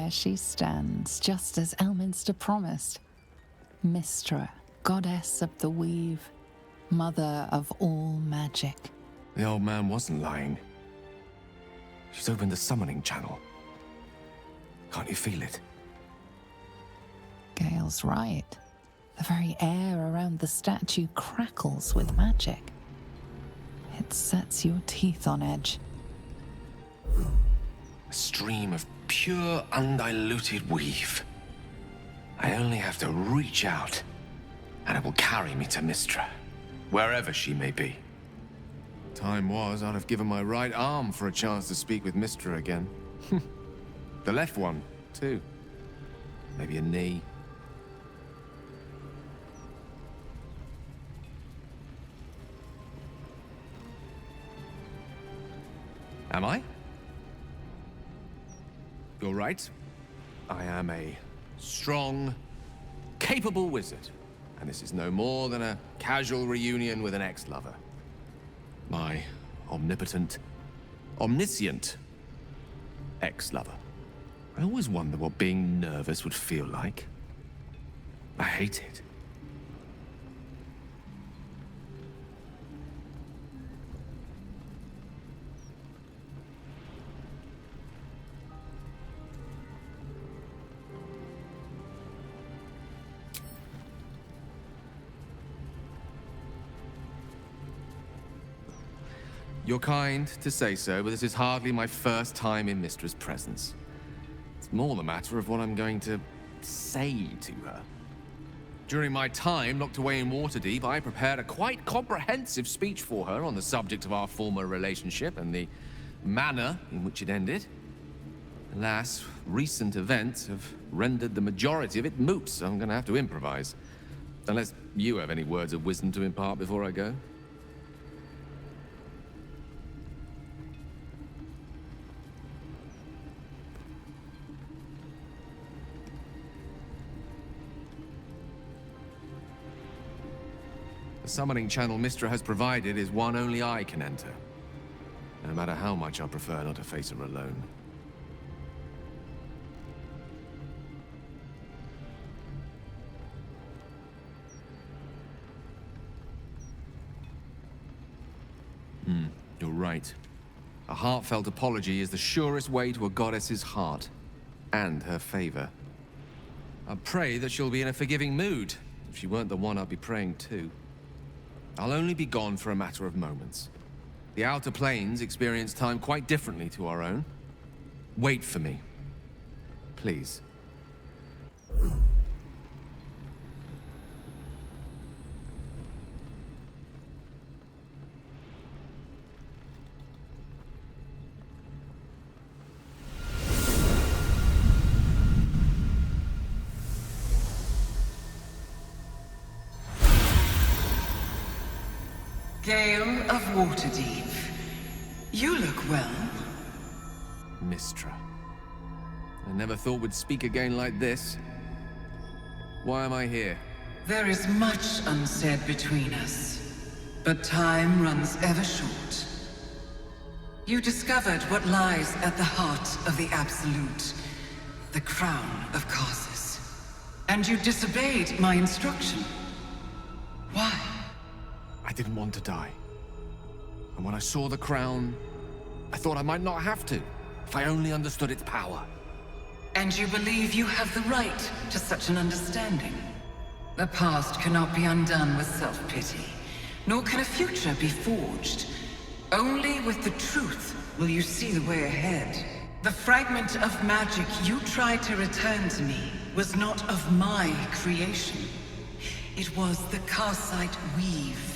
there she stands, just as Elminster promised. Mystra, goddess of the weave, mother of all magic. The old man wasn't lying. She's opened the summoning channel. Can't you feel it? Gale's right. The very air around the statue crackles with magic. It sets your teeth on edge. A stream of pure, undiluted weave. I only have to reach out, and it will carry me to Mystra, wherever she may be. Time was, I'd have given my right arm for a chance to speak with Mystra again. The left one, too. Maybe a knee. Am I? You're right. I am a strong, capable wizard. And this is no more than a casual reunion with an ex-lover. My omnipotent, omniscient ex-lover. I always wonder what being nervous would feel like. I hate it. You're kind to say so, but this is hardly my first time in Mystra's presence. It's more the matter of what I'm going to say to her. During my time locked away in Waterdeep, I prepared a quite comprehensive speech for her on the subject of our former relationship and the manner in which it ended. Alas, recent events have rendered the majority of it moot, so I'm going to have to improvise. Unless you have any words of wisdom to impart before I go. The summoning channel Mystra has provided is one only I can enter. No matter how much I prefer not to face her alone. You're right. A heartfelt apology is the surest way to a goddess's heart. And her favor. I pray that she'll be in a forgiving mood. If she weren't the one I'd be praying to. I'll only be gone for a matter of moments. The Outer Planes experience time quite differently to our own. Wait for me. Please. Gale of Waterdeep. You look well. Mystra. I never thought we'd speak again like this. Why am I here? There is much unsaid between us, but time runs ever short. You discovered what lies at the heart of the Absolute, the crown of Karsus. And you disobeyed my instruction. Why? I didn't want to die. And when I saw the crown, I thought I might not have to, if I only understood its power. And you believe you have the right to such an understanding? The past cannot be undone with self-pity, nor can a future be forged. Only with the truth will you see the way ahead. The fragment of magic you tried to return to me was not of my creation. It was the Karsite weave.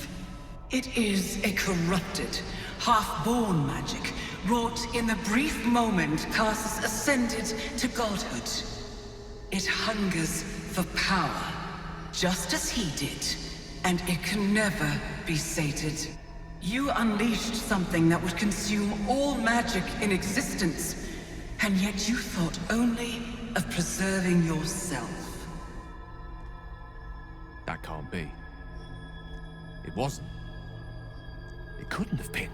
It is a corrupted, half-born magic, wrought in the brief moment Karsus ascended to godhood. It hungers for power, just as he did, and it can never be sated. You unleashed something that would consume all magic in existence, and yet you thought only of preserving yourself. That can't be. It wasn't. It couldn't have been.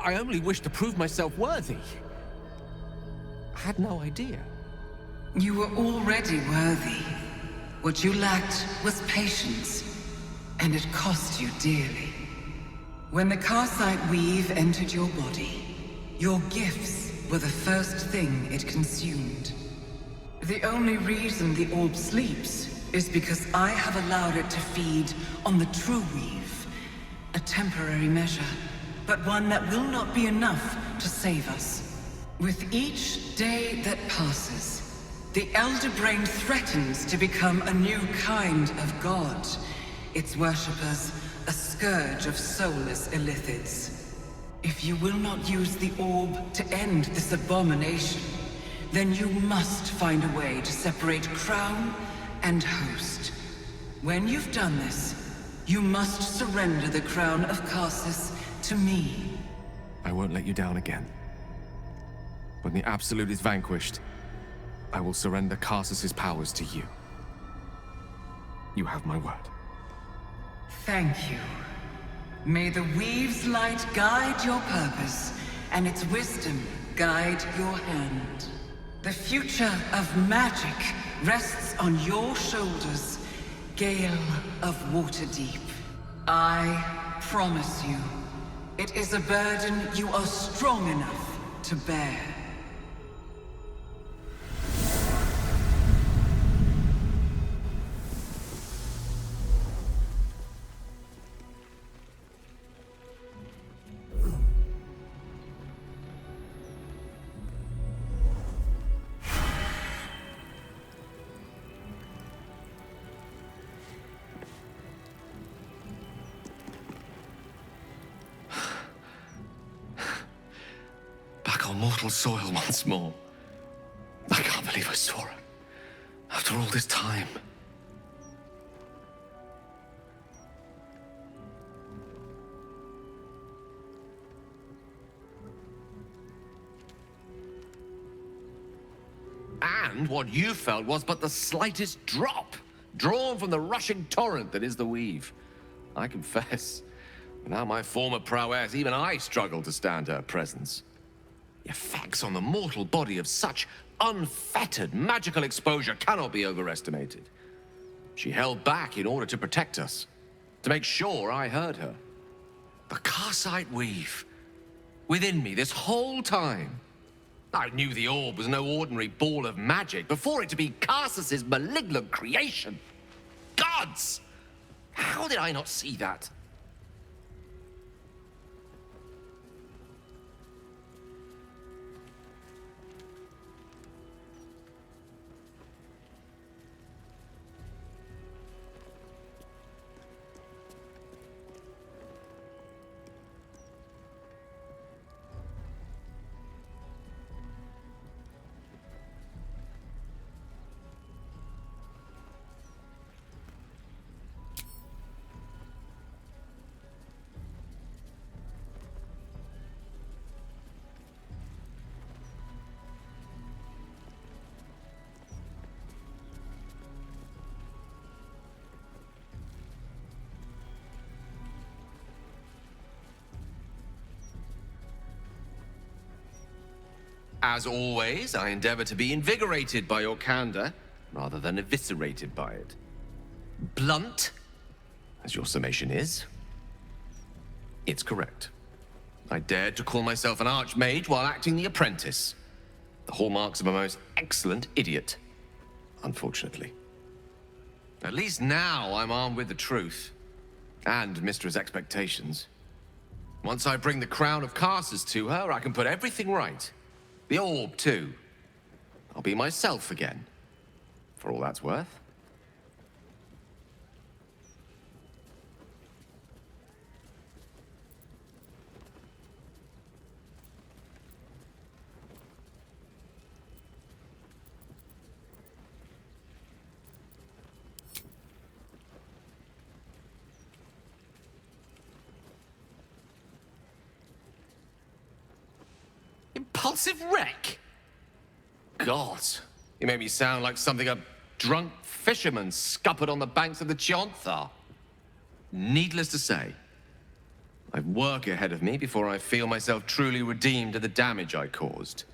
I only wish to prove myself worthy. I had no idea. You were already worthy. What you lacked was patience, and it cost you dearly. When the Karsite weave entered your body, your gifts were the first thing it consumed. The only reason the orb sleeps is because I have allowed it to feed on the true weave. A temporary measure, but one that will not be enough to save us. With each day that passes, the Elder Brain threatens to become a new kind of god. Its worshippers, a scourge of soulless illithids. If you will not use the orb to end this abomination, then you must find a way to separate crown and host. When you've done this, you must surrender the crown of Karsus to me. I won't let you down again. When the Absolute is vanquished, I will surrender Karsus's powers to you. You have my word. Thank you. May the Weave's light guide your purpose, and its wisdom guide your hand. The future of magic rests on your shoulders, Gale of Waterdeep. I promise you, it is a burden you are strong enough to bear. Mortal soil once more. I can't believe I saw her. After all this time. And what you felt was but the slightest drop, drawn from the rushing torrent that is the weave. I confess, without my former prowess, even I struggle to stand her presence. The effects on the mortal body of such unfettered magical exposure cannot be overestimated. She held back in order to protect us, to make sure I heard her. The Karsite weave, within me this whole time. I knew the orb was no ordinary ball of magic before it to be Karsus's malignant creation. Gods! How did I not see that? As always, I endeavor to be invigorated by your candor, rather than eviscerated by it. Blunt, as your summation is, it's correct. I dared to call myself an archmage while acting the apprentice. The hallmarks of a most excellent idiot, unfortunately. At least now I'm armed with the truth, and Mystra's expectations. Once I bring the crown of Karsus to her, I can put everything right. The orb, too. I'll be myself again, for all that's worth. Impulsive wreck? God, you made me sound like something a drunk fisherman scuppered on the banks of the Chionthar. Needless to say, I've work ahead of me before I feel myself truly redeemed of the damage I caused.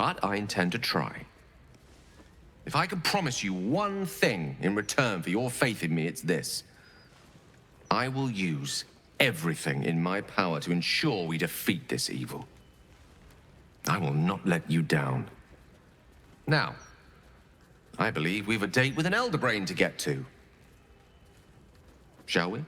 But I intend to try. If I can promise you one thing in return for your faith in me, it's this. I will use everything in my power to ensure we defeat this evil. I will not let you down. Now, I believe we've a date with an Elder Brain to get to. Shall we?